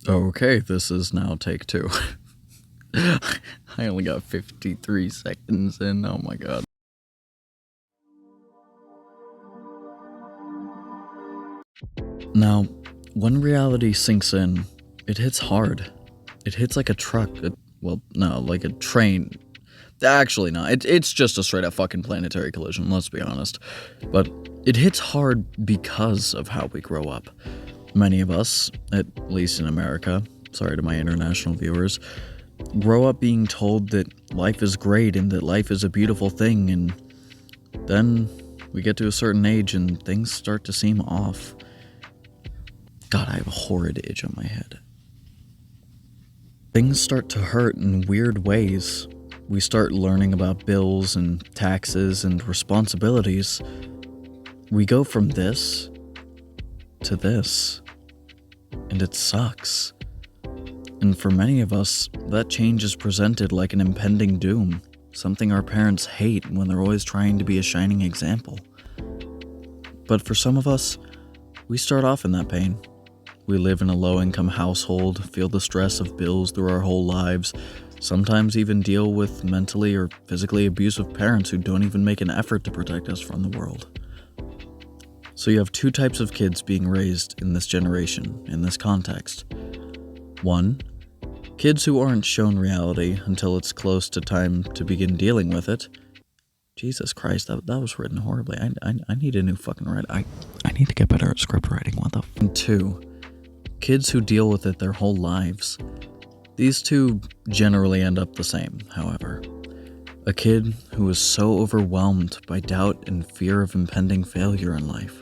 Okay, this is now take two. I only got 53 seconds in. Oh my god. Now, when reality sinks in, it hits hard. It hits like a truck. Like a train. Actually, no. It's just a straight up fucking planetary collision, let's be honest. But it hits hard because of how we grow up. Many of us, at least in America, sorry to my international viewers, grow up being told that life is great and that life is a beautiful thing, and then we get to a certain age and things start to seem off. God, I have a horrid itch on my head. Things start to hurt in weird ways. We start learning about bills and taxes and responsibilities. We go from this to this, and it sucks. And for many of us, that change is presented like an impending doom, something our parents hate when they're always trying to be a shining example. But for some of us, we start off in that pain. We live in a low-income household, feel the stress of bills through our whole lives, sometimes even deal with mentally or physically abusive parents who don't even make an effort to protect us from the world. So you have two types of kids being raised in this generation, in this context. One, kids who aren't shown reality until it's close to time to begin dealing with it. Jesus Christ, that was written horribly. I need a new fucking write. I need to get better at script writing. What the f? And two, kids who deal with it their whole lives. These two generally end up the same, however. A kid who is so overwhelmed by doubt and fear of impending failure in life.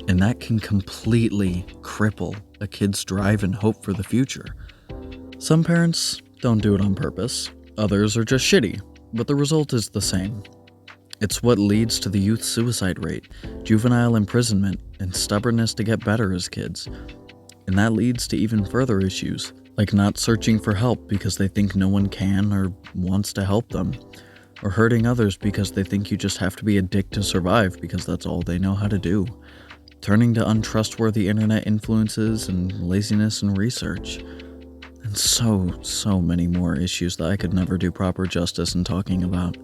And that can completely cripple a kid's drive and hope for the future. Some parents don't do it on purpose, others are just shitty, but the result is the same. It's what leads to the youth suicide rate, juvenile imprisonment, and stubbornness to get better as kids. And that leads to even further issues, like not searching for help because they think no one can or wants to help them, or hurting others because they think you just have to be a dick to survive because that's all they know how to do, turning to untrustworthy internet influences and laziness in research, and so many more issues that I could never do proper justice in talking about.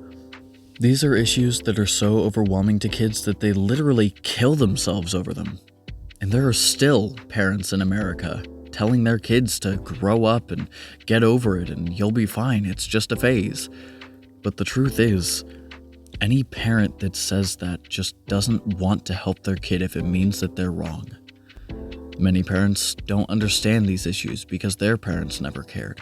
These are issues that are so overwhelming to kids that they literally kill themselves over them. And there are still parents in America telling their kids to grow up and get over it and you'll be fine, it's just a phase. But the truth is, any parent that says that just doesn't want to help their kid if it means that they're wrong. Many parents don't understand these issues because their parents never cared.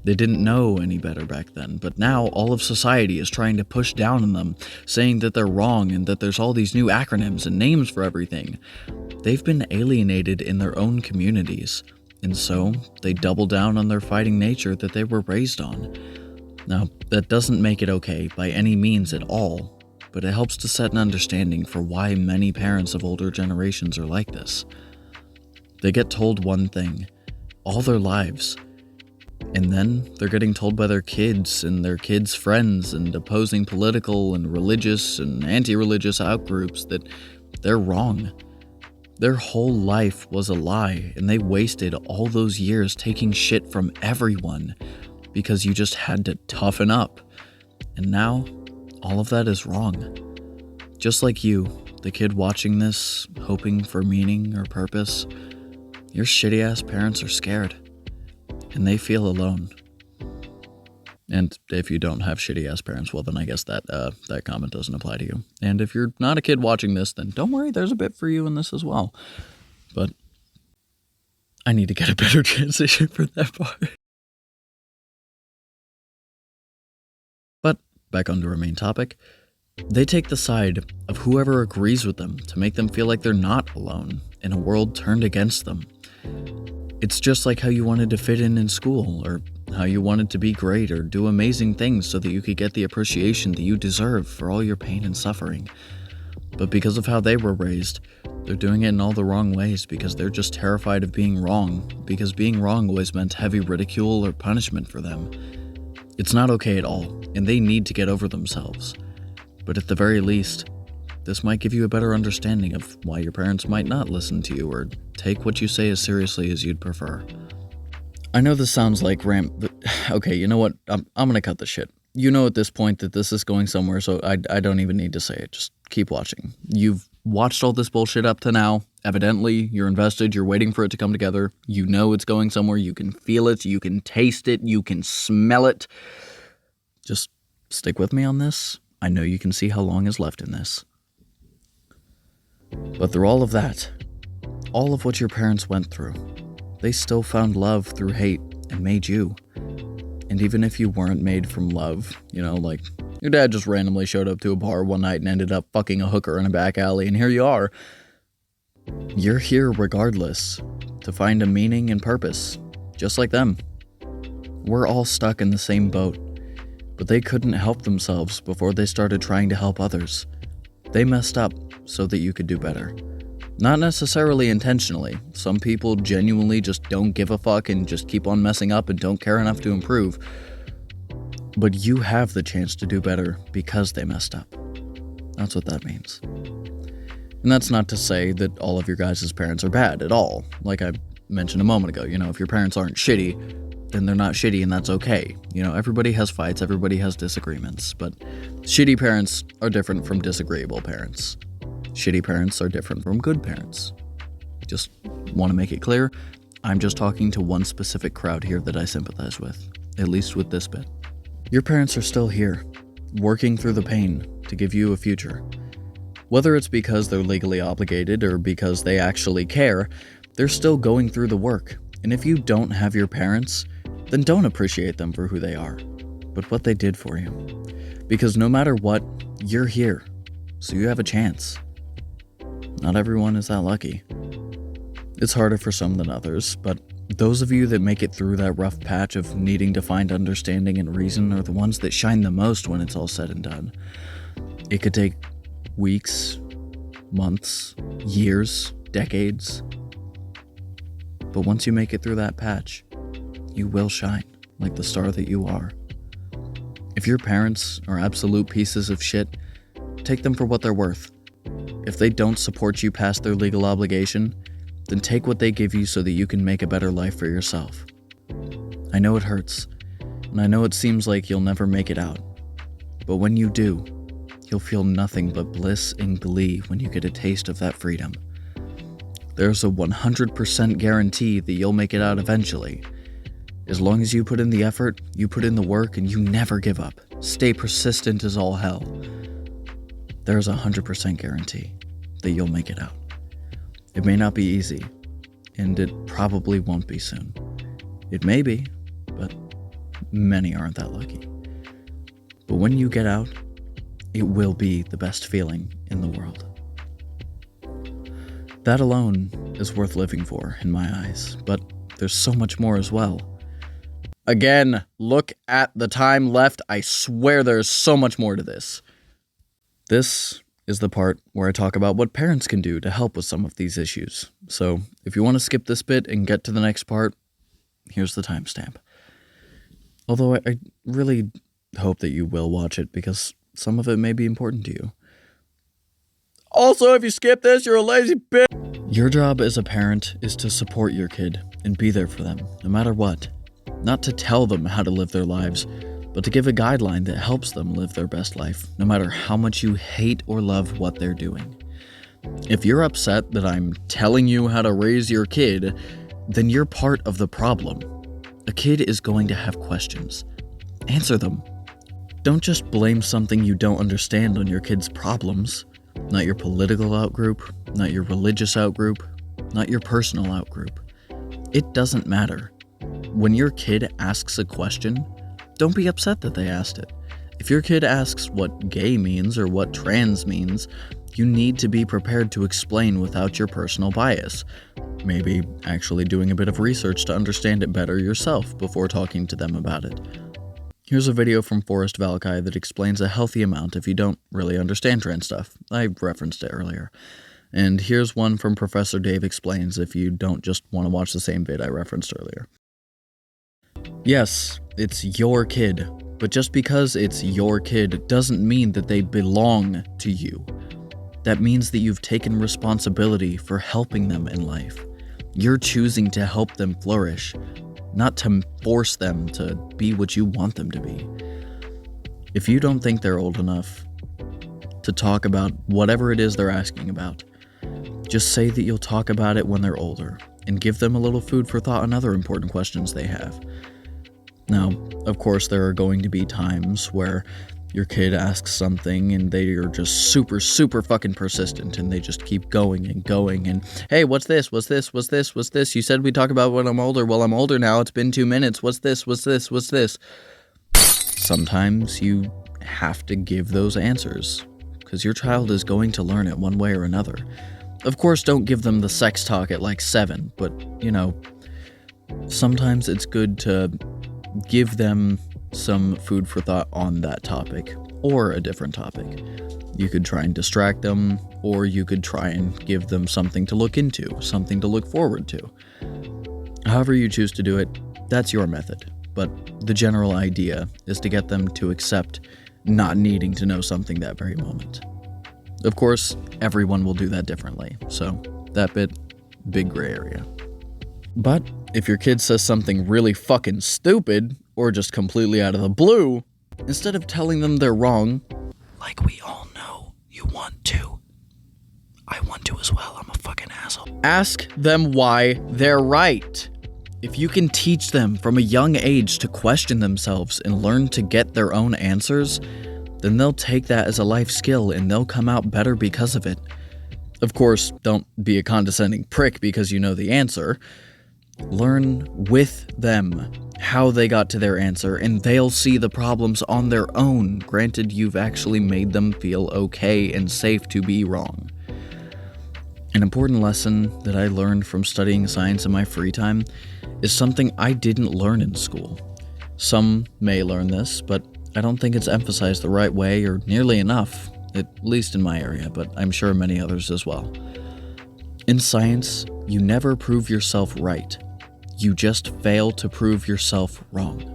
They didn't know any better back then, but now all of society is trying to push down on them, saying that they're wrong and that there's all these new acronyms and names for everything. They've been alienated in their own communities, and so they double down on their fighting nature that they were raised on. Now, that doesn't make it okay by any means at all, but it helps to set an understanding for why many parents of older generations are like this. They get told one thing all their lives, and then they're getting told by their kids and their kids' friends and opposing political and religious and anti-religious outgroups that they're wrong. Their whole life was a lie, and they wasted all those years taking shit from everyone because you just had to toughen up. And now, all of that is wrong. Just like you, the kid watching this, hoping for meaning or purpose, your shitty-ass parents are scared, and they feel alone. And if you don't have shitty-ass parents, well then I guess that comment doesn't apply to you. And if you're not a kid watching this, then don't worry, there's a bit for you in this as well. But I need to get a better transition for that part. But back onto our main topic. They take the side of whoever agrees with them to make them feel like they're not alone in a world turned against them. It's just like how you wanted to fit in school, or how you wanted to be great or do amazing things so that you could get the appreciation that you deserve for all your pain and suffering. But because of how they were raised, they're doing it in all the wrong ways because they're just terrified of being wrong, because being wrong always meant heavy ridicule or punishment for them. It's not okay at all, and they need to get over themselves. But at the very least, this might give you a better understanding of why your parents might not listen to you or take what you say as seriously as you'd prefer. I know this sounds like but okay, you know what? I'm gonna cut the shit. You know at this point that this is going somewhere, so I don't even need to say it. Just keep watching. You've watched all this bullshit up to now. Evidently, you're invested. You're waiting for it to come together. You know it's going somewhere. You can feel it. You can taste it. You can smell it. Just stick with me on this. I know you can see how long is left in this. But through all of that, all of what your parents went through, they still found love through hate and made you. And even if you weren't made from love, like your dad just randomly showed up to a bar one night and ended up fucking a hooker in a back alley, and here you are. You're here regardless, to find a meaning and purpose, just like them. We're all stuck in the same boat, but they couldn't help themselves before they started trying to help others. They messed up so that you could do better. Not necessarily intentionally. Some people genuinely just don't give a fuck and just keep on messing up and don't care enough to improve. But you have the chance to do better because they messed up. That's what that means. And that's not to say that all of your guys' parents are bad at all. Like I mentioned a moment ago, if your parents aren't shitty, then they're not shitty and that's okay. Everybody has fights, everybody has disagreements, but shitty parents are different from disagreeable parents. Shitty parents are different from good parents. Just want to make it clear, I'm just talking to one specific crowd here that I sympathize with, at least with this bit. Your parents are still here, working through the pain to give you a future. Whether it's because they're legally obligated or because they actually care, they're still going through the work. And if you don't have your parents, then don't appreciate them for who they are, but what they did for you. Because no matter what, you're here, so you have a chance. Not everyone is that lucky. It's harder for some than others, but those of you that make it through that rough patch of needing to find understanding and reason are the ones that shine the most when it's all said and done. It could take weeks, months, years, decades. But once you make it through that patch, you will shine like the star that you are. If your parents are absolute pieces of shit, take them for what they're worth. If they don't support you past their legal obligation, then take what they give you so that you can make a better life for yourself. I know it hurts, and I know it seems like you'll never make it out. But when you do, you'll feel nothing but bliss and glee when you get a taste of that freedom. There's a 100% guarantee that you'll make it out eventually. As long as you put in the effort, you put in the work, and you never give up. Stay persistent as all hell. There's a 100% guarantee that you'll make it out. It may not be easy, and it probably won't be soon. It may be, but many aren't that lucky. But when you get out, it will be the best feeling in the world. That alone is worth living for, in my eyes, but there's so much more as well. Again, look at the time left. I swear there's so much more to this. This is the part where I talk about what parents can do to help with some of these issues. So if you want to skip this bit and get to the next part, here's the timestamp. Although I really hope that you will watch it because some of it may be important to you. Also, if you skip this, you're a lazy bitch. Your job as a parent is to support your kid and be there for them, no matter what. Not to tell them how to live their lives, but to give a guideline that helps them live their best life, no matter how much you hate or love what they're doing. If you're upset that I'm telling you how to raise your kid, then you're part of the problem. A kid is going to have questions. Answer them. Don't just blame something you don't understand on your kid's problems. Not your political outgroup, not your religious outgroup, not your personal outgroup. It doesn't matter. When your kid asks a question, don't be upset that they asked it. If your kid asks what gay means or what trans means, you need to be prepared to explain without your personal bias. Maybe actually doing a bit of research to understand it better yourself before talking to them about it. Here's a video from Forrest Valkai that explains a healthy amount if you don't really understand trans stuff. I referenced it earlier. And here's one from Professor Dave Explains if you don't just want to watch the same vid I referenced earlier. Yes, it's your kid, but just because it's your kid doesn't mean that they belong to you. That means that you've taken responsibility for helping them in life. You're choosing to help them flourish. not to force them to be what you want them to be. If you don't think they're old enough to talk about whatever it is they're asking about, just say that you'll talk about it when they're older, and give them a little food for thought on other important questions they have. Now, of course, there are going to be times where your kid asks something and they are just super fucking persistent, and they just keep going and, hey, what's this? What's this? What's this? What's this? You said we'd talk about when I'm older. Well, I'm older now. It's been 2 minutes. What's this? What's this? What's this? Sometimes you have to give those answers, because your child is going to learn it one way or another. Of course, don't give them the sex talk at like 7, but, sometimes it's good to give them some food for thought on that topic, or a different topic. You could try and distract them, or you could try and give them something to look into, something to look forward to. However you choose to do it, that's your method, but the general idea is to get them to accept not needing to know something that very moment. Of course, everyone will do that differently, so that bit, big gray area. But if your kid says something really fucking stupid, or just completely out of the blue, instead of telling them they're wrong, like we all know you want to, I want to as well, I'm a fucking asshole, ask them why they're right. If you can teach them from a young age to question themselves and learn to get their own answers, then they'll take that as a life skill and they'll come out better because of it. Of course, don't be a condescending prick because you know the answer. Learn with them how they got to their answer, and they'll see the problems on their own. Granted, you've actually made them feel okay and safe to be wrong. An important lesson that I learned from studying science in my free time is something I didn't learn in school. Some may learn this, but I don't think it's emphasized the right way or nearly enough, at least in my area, but I'm sure many others as well. In science, you never prove yourself right. You just fail to prove yourself wrong.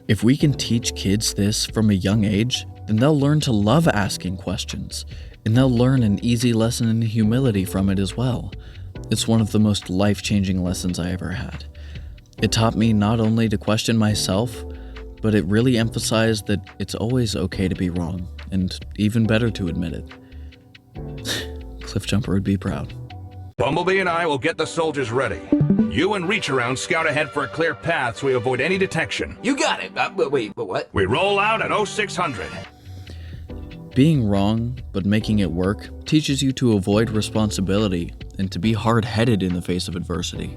If we can teach kids this from a young age, then they'll learn to love asking questions, and they'll learn an easy lesson in humility from it as well. It's one of the most life-changing lessons I ever had. It taught me not only to question myself, but it really emphasized that it's always okay to be wrong, and even better to admit it. Cliffjumper would be proud. Bumblebee and I will get the soldiers ready. You and Reach Around scout ahead for a clear path so we avoid any detection. You got it. Wait, but what? We roll out at 0600. Being wrong, but making it work, teaches you to avoid responsibility and to be hard-headed in the face of adversity.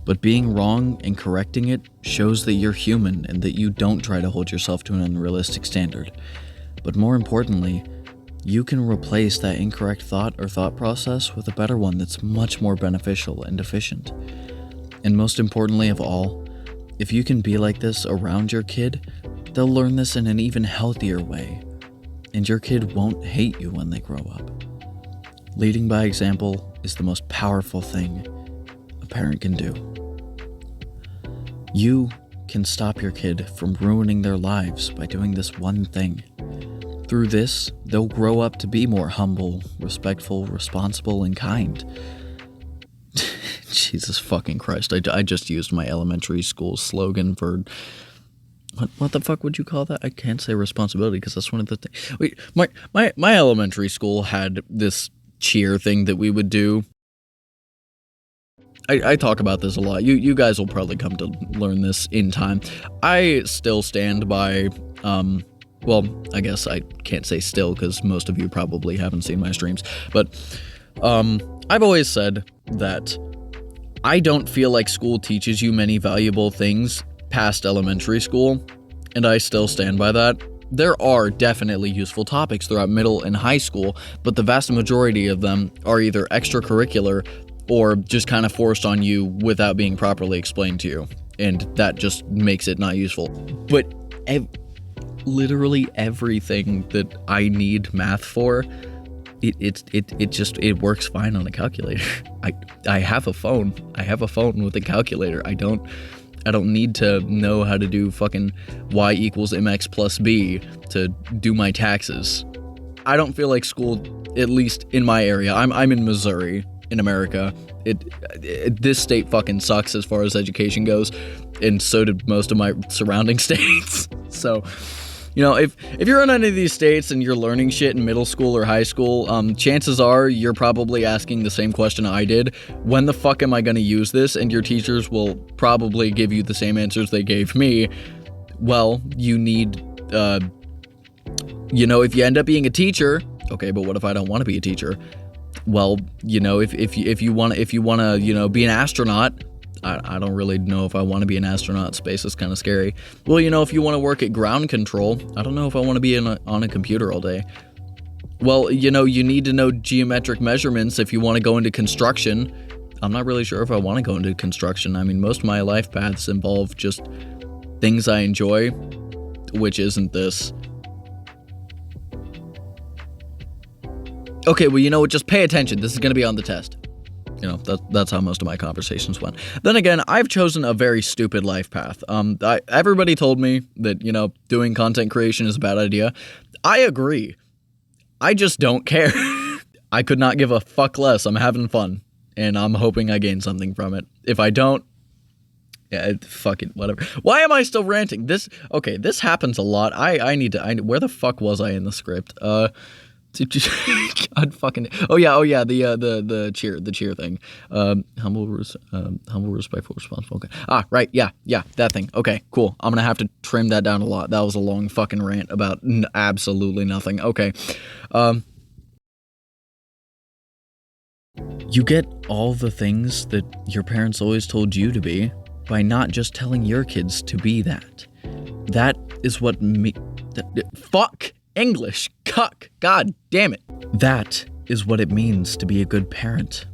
But being wrong and correcting it shows that you're human and that you don't try to hold yourself to an unrealistic standard. But more importantly, you can replace that incorrect thought or thought process with a better one that's much more beneficial and efficient. And most importantly of all, if you can be like this around your kid, they'll learn this in an even healthier way. And your kid won't hate you when they grow up. Leading by example is the most powerful thing a parent can do. You can stop your kid from ruining their lives by doing this one thing. Through this, they'll grow up to be more humble, respectful, responsible, and kind. Jesus fucking Christ, I just used my elementary school slogan for... What the fuck would you call that? I can't say responsibility because that's one of the things... Wait, my elementary school had this cheer thing that we would do. I talk about this a lot. You guys will probably come to learn this in time. I still stand by... Well, I guess I can't say still because most of you probably haven't seen my streams, but I've always said that I don't feel like school teaches you many valuable things past elementary school, and I still stand by that. There are definitely useful topics throughout middle and high school, but the vast majority of them are either extracurricular or just kind of forced on you without being properly explained to you, and that just makes it not useful. But literally everything that I need math for, it works fine on a calculator. I have a phone. I have a phone with a calculator. I don't need to know how to do fucking y equals mx plus b to do my taxes. I don't feel like school, at least in my area, I'm in Missouri, in America. This state fucking sucks as far as education goes, and so did most of my surrounding states. So, you know, if you're in any of these states and you're learning shit in middle school or high school, chances are you're probably asking the same question I did. When the fuck am I going to use this? And your teachers will probably give you the same answers they gave me. Well, you need, you know, if you end up being a teacher, okay, but what if I don't want to be a teacher? Well, you know, if you want to, you know, be an astronaut, I don't really know if I want to be an astronaut. Space is kind of scary. Well, you know, if you want to work at ground control, I don't know if I want to be on a computer all day. Well, you know, you need to know geometric measurements if you want to go into construction. I'm not really sure if I want to go into construction. I mean, most of my life paths involve just things I enjoy, which isn't this. Okay, well, you know what? Just pay attention. This is going to be on the test. You know, that's how most of my conversations went. Then again, I've chosen a very stupid life path. Everybody told me that, you know, doing content creation is a bad idea. I agree. I just don't care. I could not give a fuck less. I'm having fun, and I'm hoping I gain something from it. If I don't, yeah, fuck it, whatever. Why am I still ranting? This happens a lot. Where the fuck was I in the script? God fucking. Oh yeah. The cheer thing. Humble, respectful, responsible. Okay. Right. Yeah. That thing. Okay. Cool. I'm gonna have to trim that down a lot. That was a long fucking rant about absolutely nothing. Okay. You get all the things that your parents always told you to be by not just telling your kids to be that. That is what fuck. English, cuck, god damn it. That is what it means to be a good parent,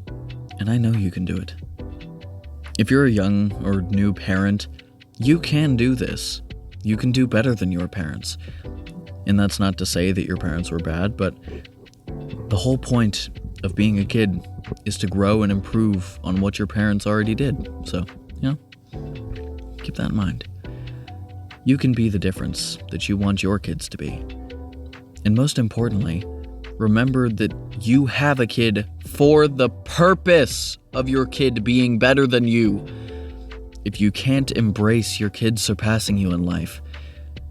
and I know you can do it. If you're a young or new parent, you can do this. You can do better than your parents. And that's not to say that your parents were bad, but the whole point of being a kid is to grow and improve on what your parents already did. So, you know, keep that in mind. You can be the difference that you want your kids to be. And most importantly, remember that you have a kid for the purpose of your kid being better than you. If you can't embrace your kid surpassing you in life,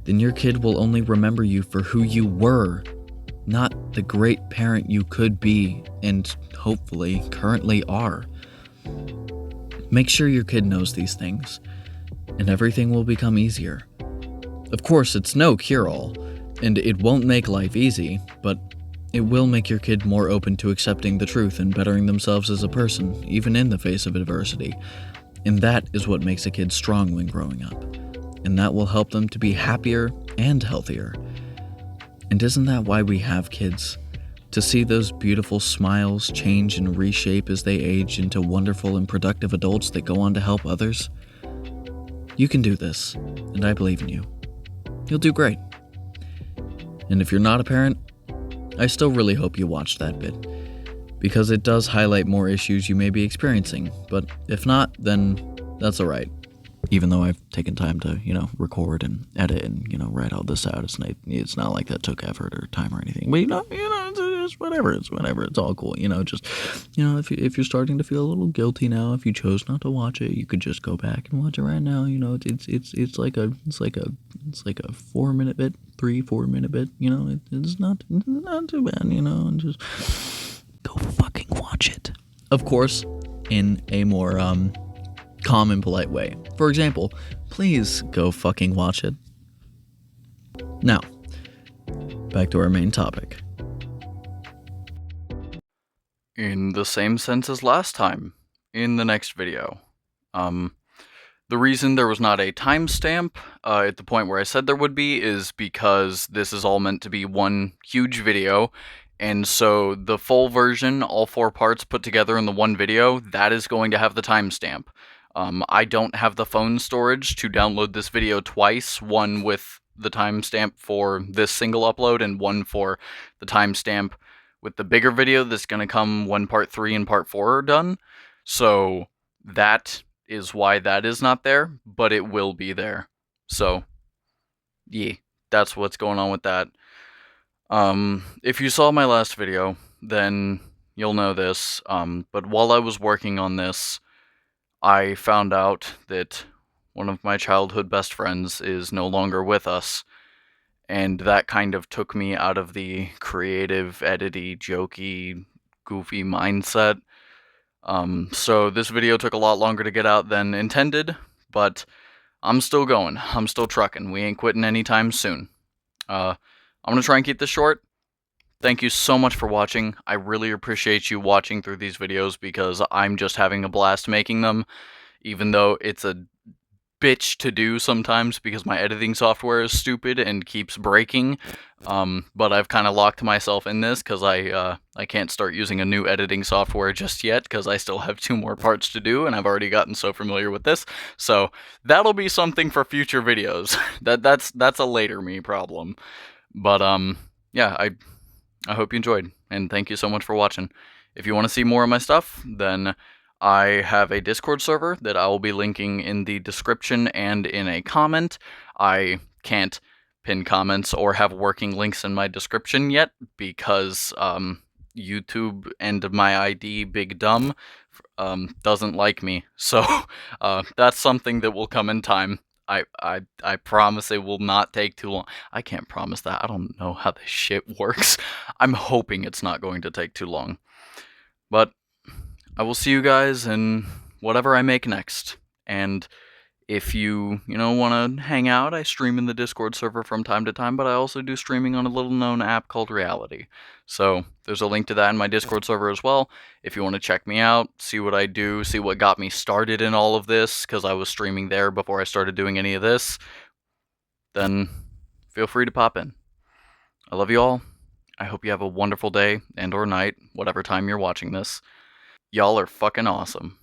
then your kid will only remember you for who you were, not the great parent you could be and hopefully currently are. Make sure your kid knows these things, and everything will become easier. Of course, it's no cure-all, and it won't make life easy, but it will make your kid more open to accepting the truth and bettering themselves as a person, even in the face of adversity. And that is what makes a kid strong when growing up. And that will help them to be happier and healthier. And isn't that why we have kids? To see those beautiful smiles change and reshape as they age into wonderful and productive adults that go on to help others? You can do this, and I believe in you. You'll do great. And if you're not a parent, I still really hope you watched that bit, because it does highlight more issues you may be experiencing, but if not, then that's alright. Even though I've taken time to, you know, record and edit and, you know, write all this out, it's not like that took effort or time or anything. But, you know, it's whatever, it's all cool, you know, just, you know, if you're starting to feel a little guilty now, if you chose not to watch it, you could just go back and watch it right now, you know, it's like a 4-minute bit, 3-4 minute bit, you know, it's not too bad, you know, and just go fucking watch it. Of course, in a more, calm and polite way. For example, please go fucking watch it. Now, back to our main topic. In the same sense as last time, in the next video. The reason there was not a timestamp at the point where I said there would be is because this is all meant to be one huge video, and so the full version, all 4 parts put together in the one video, that is going to have the timestamp. I don't have the phone storage to download this video twice, one with the timestamp for this single upload and one for the timestamp with the bigger video that's going to come when part 3 and part 4 are done. So that is why that is not there, but it will be there. So, yeah, that's what's going on with that. If you saw my last video, then, you'll know this, but while I was working on this, I found out that one of my childhood best friends is no longer with us, and that kind of took me out of the creative, edity, jokey, goofy mindset. So this video took a lot longer to get out than intended, but I'm still going. I'm still trucking. We ain't quitting anytime soon. I'm gonna try and keep this short. Thank you so much for watching. I really appreciate you watching through these videos because I'm just having a blast making them, even though it's a bitch to do sometimes because my editing software is stupid and keeps breaking. But I've kind of locked myself in this because I can't start using a new editing software just yet because I still have 2 more parts to do and I've already gotten so familiar with this. So that'll be something for future videos. That's a later me problem. But yeah, I hope you enjoyed, and thank you so much for watching. If you want to see more of my stuff, then I have a Discord server that I will be linking in the description and in a comment. I can't pin comments or have working links in my description yet because YouTube and my ID, Big Dumb, doesn't like me. So that's something that will come in time. I promise it will not take too long. I can't promise that. I don't know how this shit works. I'm hoping it's not going to take too long. But I will see you guys in whatever I make next. And if you want to hang out, I stream in the Discord server from time to time, but I also do streaming on a little known app called Reality. So there's a link to that in my Discord server as well. If you want to check me out, see what I do, see what got me started in all of this, because I was streaming there before I started doing any of this, then feel free to pop in. I love you all. I hope you have a wonderful day and or night, whatever time you're watching this. Y'all are fucking awesome.